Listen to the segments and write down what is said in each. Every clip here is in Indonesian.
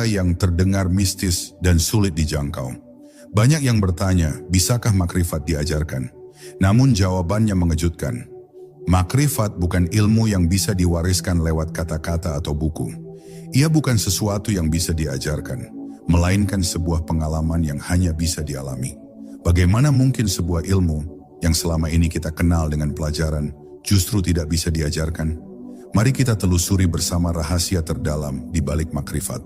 yang terdengar mistis dan sulit dijangkau. Banyak yang bertanya, bisakah makrifat diajarkan? Namun jawabannya mengejutkan. Makrifat bukan ilmu yang bisa diwariskan lewat kata-kata atau buku. Ia bukan sesuatu yang bisa diajarkan, melainkan sebuah pengalaman yang hanya bisa dialami. Bagaimana mungkin sebuah ilmu yang selama ini kita kenal dengan pelajaran justru tidak bisa diajarkan? Mari kita telusuri bersama rahasia terdalam di balik makrifat.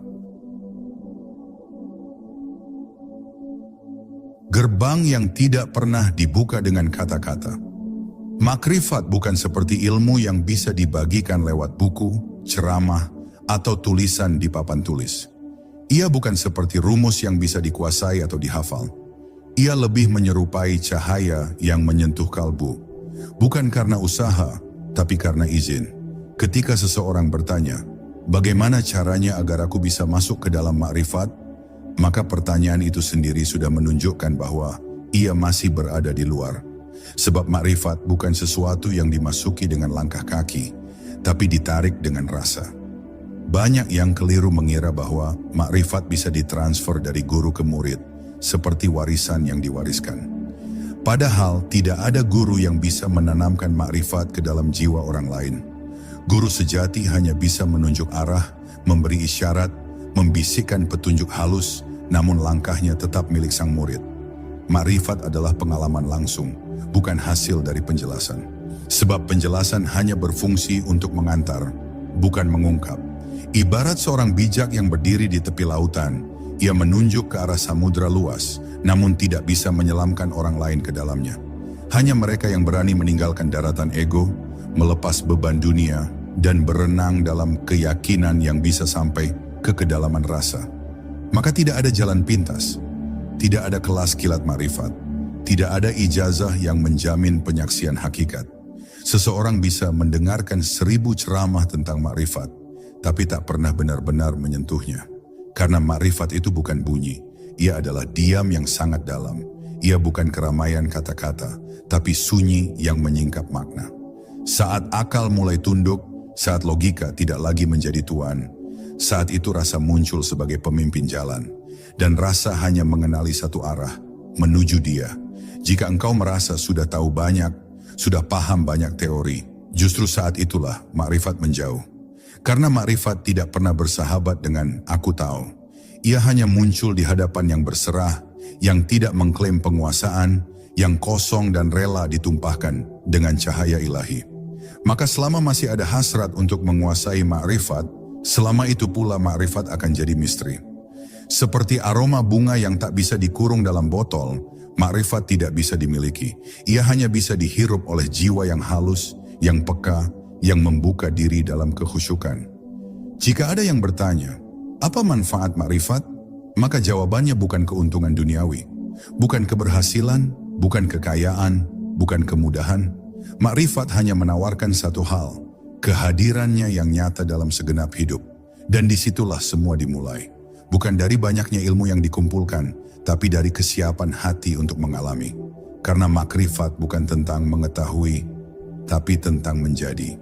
Gerbang yang tidak pernah dibuka dengan kata-kata. Makrifat bukan seperti ilmu yang bisa dibagikan lewat buku, ceramah, atau tulisan di papan tulis. Ia bukan seperti rumus yang bisa dikuasai atau dihafal. Ia lebih menyerupai cahaya yang menyentuh kalbu. Bukan karena usaha, tapi karena izin. Ketika seseorang bertanya, bagaimana caranya agar aku bisa masuk ke dalam makrifat? Maka pertanyaan itu sendiri sudah menunjukkan bahwa ia masih berada di luar. Sebab makrifat bukan sesuatu yang dimasuki dengan langkah kaki, tapi ditarik dengan rasa. Banyak yang keliru mengira bahwa makrifat bisa ditransfer dari guru ke murid, seperti warisan yang diwariskan. Padahal tidak ada guru yang bisa menanamkan makrifat ke dalam jiwa orang lain. Guru sejati hanya bisa menunjuk arah, memberi isyarat, membisikkan petunjuk halus, namun langkahnya tetap milik sang murid. Makrifat adalah pengalaman langsung, bukan hasil dari penjelasan. Sebab penjelasan hanya berfungsi untuk mengantar, bukan mengungkap. Ibarat seorang bijak yang berdiri di tepi lautan, ia menunjuk ke arah samudra luas, namun tidak bisa menyelamkan orang lain ke dalamnya. Hanya mereka yang berani meninggalkan daratan ego, melepas beban dunia, dan berenang dalam keyakinan yang bisa sampai ke kedalaman rasa. Maka tidak ada jalan pintas, tidak ada kelas kilat makrifat, tidak ada ijazah yang menjamin penyaksian hakikat. Seseorang bisa mendengarkan 1000 ceramah tentang makrifat, tapi tak pernah benar-benar menyentuhnya. Karena makrifat itu bukan bunyi, ia adalah diam yang sangat dalam. Ia bukan keramaian kata-kata, tapi sunyi yang menyingkap makna. Saat akal mulai tunduk, saat logika tidak lagi menjadi tuan, saat itu rasa muncul sebagai pemimpin jalan. Dan rasa hanya mengenali satu arah, menuju dia. Jika engkau merasa sudah tahu banyak, sudah paham banyak teori, justru saat itulah makrifat menjauh. Karena makrifat tidak pernah bersahabat dengan aku tahu. Ia hanya muncul di hadapan yang berserah, yang tidak mengklaim penguasaan, yang kosong dan rela ditumpahkan dengan cahaya ilahi. Maka selama masih ada hasrat untuk menguasai makrifat, selama itu pula makrifat akan jadi misteri. Seperti aroma bunga yang tak bisa dikurung dalam botol, makrifat tidak bisa dimiliki. Ia hanya bisa dihirup oleh jiwa yang halus, yang peka, yang membuka diri dalam kekhusyukan. Jika ada yang bertanya, apa manfaat makrifat? Maka jawabannya bukan keuntungan duniawi, bukan keberhasilan, bukan kekayaan, bukan kemudahan. Makrifat hanya menawarkan satu hal, kehadirannya yang nyata dalam segenap hidup. Dan disitulah semua dimulai. Bukan dari banyaknya ilmu yang dikumpulkan, tapi dari kesiapan hati untuk mengalami. Karena makrifat bukan tentang mengetahui, tapi tentang menjadi.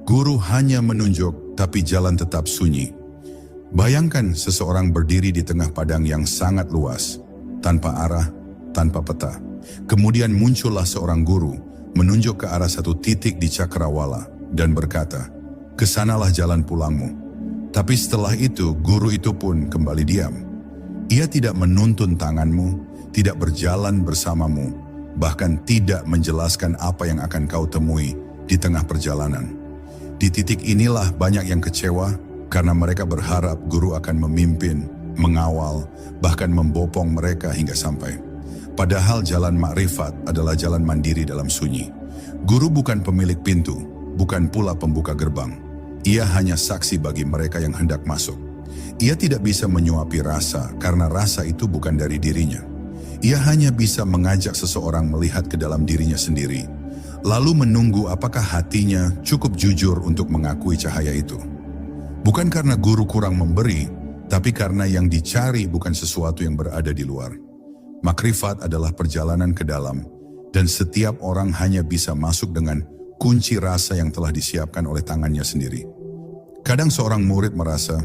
Guru hanya menunjuk, tapi jalan tetap sunyi. Bayangkan seseorang berdiri di tengah padang yang sangat luas, tanpa arah, tanpa peta. Kemudian muncullah seorang guru, menunjuk ke arah satu titik di cakrawala, dan berkata, kesanalah jalan pulangmu. Tapi setelah itu, guru itu pun kembali diam. Ia tidak menuntun tanganmu, tidak berjalan bersamamu, bahkan tidak menjelaskan apa yang akan kau temui di tengah perjalanan. Di titik inilah banyak yang kecewa, karena mereka berharap guru akan memimpin, mengawal, bahkan membopong mereka hingga sampai. Padahal jalan makrifat adalah jalan mandiri dalam sunyi. Guru bukan pemilik pintu, bukan pula pembuka gerbang. Ia hanya saksi bagi mereka yang hendak masuk. Ia tidak bisa menyuapi rasa karena rasa itu bukan dari dirinya. Ia hanya bisa mengajak seseorang melihat ke dalam dirinya sendiri, lalu menunggu apakah hatinya cukup jujur untuk mengakui cahaya itu. Bukan karena guru kurang memberi, tapi karena yang dicari bukan sesuatu yang berada di luar. Makrifat adalah perjalanan ke dalam, dan setiap orang hanya bisa masuk dengan kunci rasa yang telah disiapkan oleh tangannya sendiri. Kadang seorang murid merasa,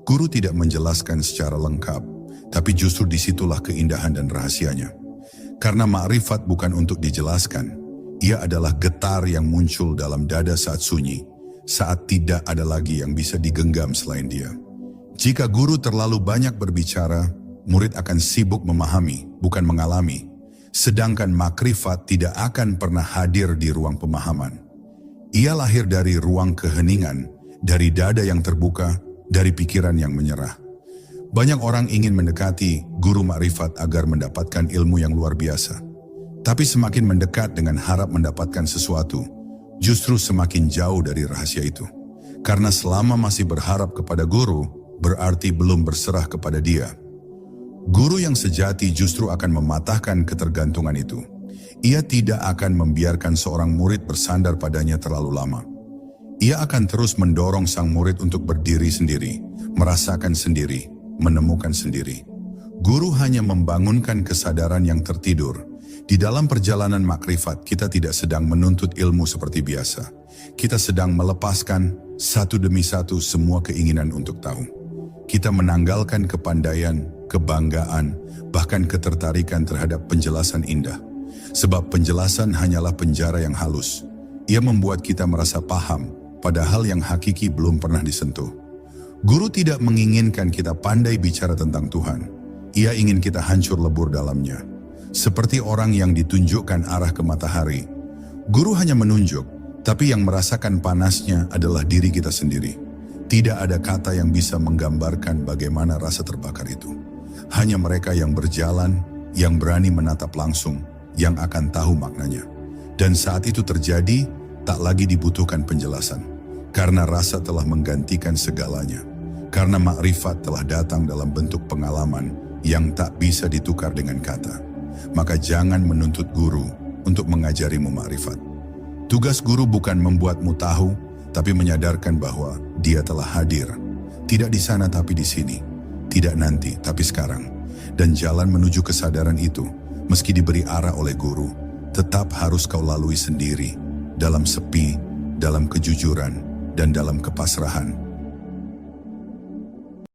guru tidak menjelaskan secara lengkap, tapi justru disitulah keindahan dan rahasianya. Karena makrifat bukan untuk dijelaskan, ia adalah getar yang muncul dalam dada saat sunyi, saat tidak ada lagi yang bisa digenggam selain dia. Jika guru terlalu banyak berbicara, murid akan sibuk memahami, bukan mengalami. Sedangkan makrifat tidak akan pernah hadir di ruang pemahaman. Ia lahir dari ruang keheningan, dari dada yang terbuka, dari pikiran yang menyerah. Banyak orang ingin mendekati guru makrifat agar mendapatkan ilmu yang luar biasa. Tapi semakin mendekat dengan harap mendapatkan sesuatu, justru semakin jauh dari rahasia itu. Karena selama masih berharap kepada guru, berarti belum berserah kepada dia. Guru yang sejati justru akan mematahkan ketergantungan itu. Ia tidak akan membiarkan seorang murid bersandar padanya terlalu lama. Ia akan terus mendorong sang murid untuk berdiri sendiri, merasakan sendiri, menemukan sendiri. Guru hanya membangunkan kesadaran yang tertidur. Di dalam perjalanan makrifat, kita tidak sedang menuntut ilmu seperti biasa. Kita sedang melepaskan satu demi satu semua keinginan untuk tahu. Kita menanggalkan kepandaian, kebanggaan, bahkan ketertarikan terhadap penjelasan indah. Sebab penjelasan hanyalah penjara yang halus. Ia membuat kita merasa paham, padahal yang hakiki belum pernah disentuh. Guru tidak menginginkan kita pandai bicara tentang Tuhan. Ia ingin kita hancur lebur dalamnya. Seperti orang yang ditunjukkan arah ke matahari. Guru hanya menunjuk, tapi yang merasakan panasnya adalah diri kita sendiri. Tidak ada kata yang bisa menggambarkan bagaimana rasa terbakar itu. Hanya mereka yang berjalan, yang berani menatap langsung, yang akan tahu maknanya. Dan saat itu terjadi, tak lagi dibutuhkan penjelasan. Karena rasa telah menggantikan segalanya. Karena makrifat telah datang dalam bentuk pengalaman yang tak bisa ditukar dengan kata. Maka jangan menuntut guru untuk mengajarimu makrifat. Tugas guru bukan membuatmu tahu, tapi menyadarkan bahwa dia telah hadir. Tidak di sana tapi di sini. Tidak nanti tapi sekarang. Dan jalan menuju kesadaran itu, meski diberi arah oleh guru, tetap harus kau lalui sendiri. Dalam sepi, dalam kejujuran, dan dalam kepasrahan.